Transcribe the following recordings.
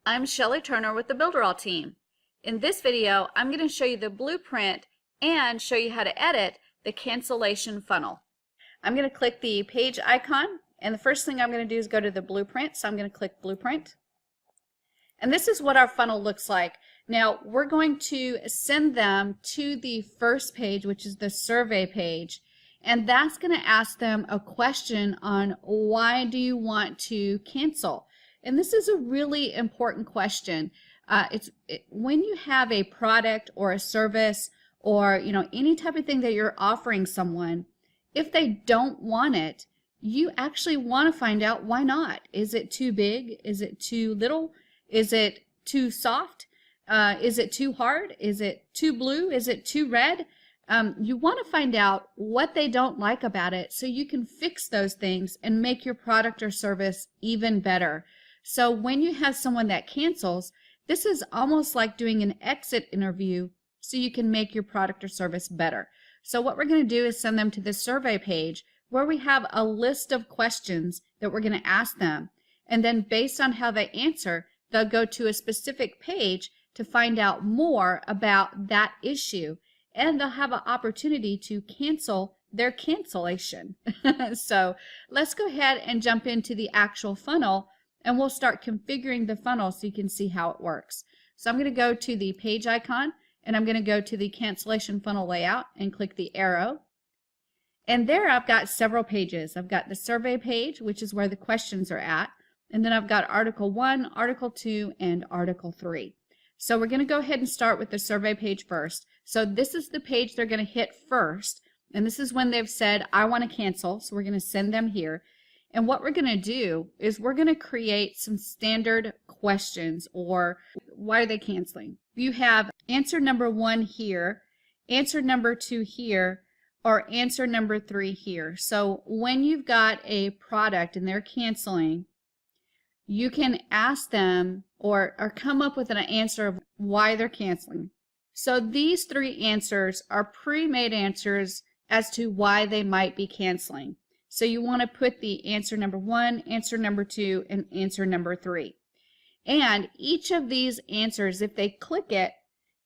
I'm Shelley Turner with the BuilderAll team. In this video, I'm going to show you the blueprint and show you how to edit the cancellation funnel. I'm going to click the page icon, and the first thing I'm going to do is go to the blueprint, so I'm going to click blueprint. And this is what our funnel looks like. Now, we're going to send them to the first page, which is the survey page, and that's going to ask them a question on why do you want to cancel? And this is a really important question. When you have a product or a service or any type of thing that you're offering someone, if they don't want it, you actually want to find out why not. Is it too big? Is it too little? Is it too soft? Is it too hard? Is it too blue? Is it too red? You want to find out what they don't like about it so you can fix those things and make your product or service even better. So when you have someone that cancels, this is almost like doing an exit interview so you can make your product or service better. So what we're going to do is send them to the survey page where we have a list of questions that we're going to ask them. And then based on how they answer, they'll go to a specific page to find out more about that issue. And they'll have an opportunity to cancel their cancellation. So let's go ahead and jump into the actual funnel, and we'll start configuring the funnel so you can see how it works. So I'm going to go to the page icon, and I'm going to go to the cancellation funnel layout and click the arrow. And there I've got several pages. I've got the survey page, which is where the questions are at, and then I've got Article 1, Article 2, and Article 3. So we're going to go ahead and start with the survey page first. So this is the page they're going to hit first, and this is when they've said, I want to cancel, so we're going to send them here. And what we're going to do is we're going to create some standard questions, or why are they canceling? You have answer number 1 here, answer number 2 here, or answer number 3 here. So when you've got a product and they're canceling, you can ask them or come up with an answer of why they're canceling. So these 3 answers are pre-made answers as to why they might be canceling. So you want to put the answer number 1, answer number 2, and answer number 3. And each of these answers, if they click it,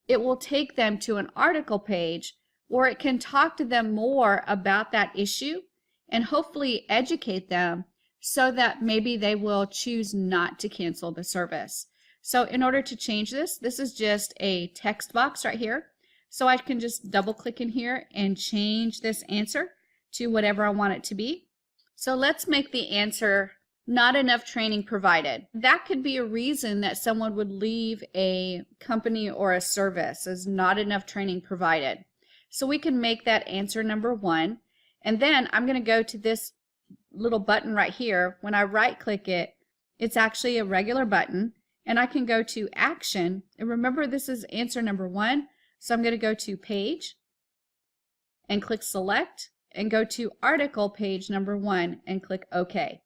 it will take them to an article page where it can talk to them more about that issue and hopefully educate them so that maybe they will choose not to cancel the service. So in order to change this, this is just a text box right here. So I can just double click in here and change this answer to whatever I want it to be. So let's make the answer not enough training provided. That could be a reason that someone would leave a company or a service, as not enough training provided. So we can make that answer number 1. And then I'm going to go to this little button right here. When I right click it, it's actually a regular button, and I can go to action. And remember, this is answer number 1. So I'm going to go to page and click select, and go to article page number 1 and click OK.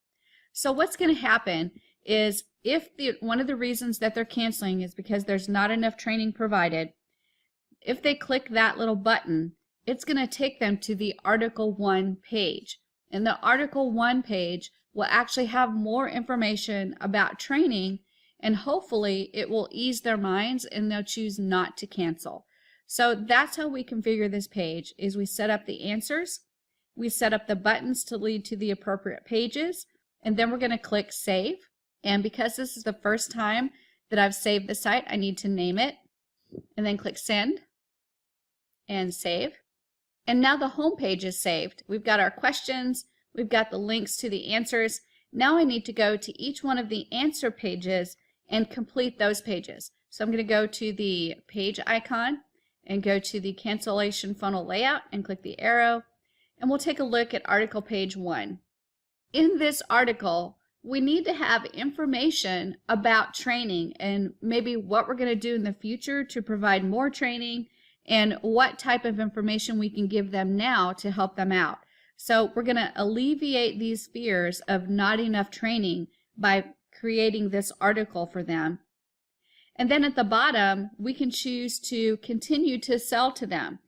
So what's going to happen is if one of the reasons that they're canceling is because there's not enough training provided, if they click that little button, it's going to take them to the Article 1 page. And the Article 1 page will actually have more information about training, and hopefully it will ease their minds and they'll choose not to cancel. So that's how we configure this page, is we set up the answers, we set up the buttons to lead to the appropriate pages, and then we're going to click save. And because this is the first time that I've saved the site, I need to name it, and then click send and save. And now the home page is saved. We've got our questions, we've got the links to the answers. Now I need to go to each one of the answer pages and complete those pages. So I'm going to go to the page icon and go to the cancellation funnel layout and click the arrow, and we'll take a look at article page 1. In this article, we need to have information about training and maybe what we're going to do in the future to provide more training and what type of information we can give them now to help them out. So we're going to alleviate these fears of not enough training by creating this article for them. And then at the bottom, we can choose to continue to sell to them.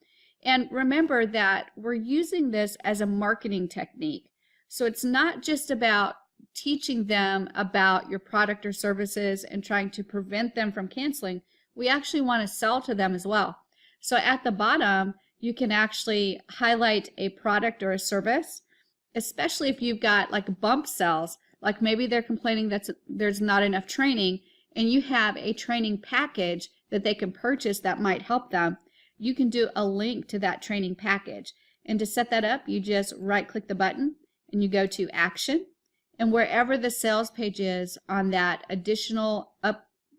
And remember that we're using this as a marketing technique. So it's not just about teaching them about your product or services and trying to prevent them from canceling. We actually want to sell to them as well. So at the bottom, you can actually highlight a product or a service, especially if you've got like bump sells, like maybe they're complaining that there's not enough training and you have a training package that they can purchase that might help them. You can do a link to that training package. And to set that up, you just right-click the button and you go to Action. And wherever the sales page is on that additional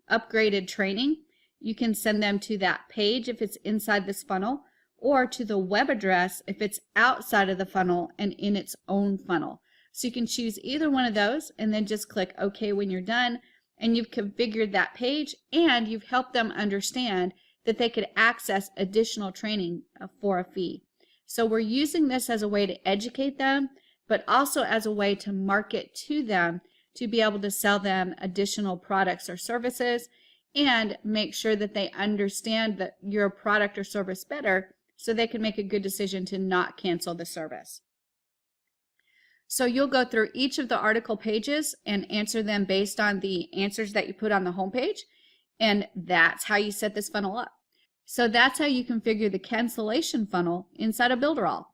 upgraded training, you can send them to that page if it's inside this funnel, or to the web address if it's outside of the funnel and in its own funnel. So you can choose either one of those and then just click OK when you're done, and you've configured that page and you've helped them understand that they could access additional training for a fee. So we're using this as a way to educate them, but also as a way to market to them to be able to sell them additional products or services and make sure that they understand that your product or service better so they can make a good decision to not cancel the service. So you'll go through each of the article pages and answer them based on the answers that you put on the home page, and that's how you set this funnel up. So that's how you configure the cancellation funnel inside of BuilderAll.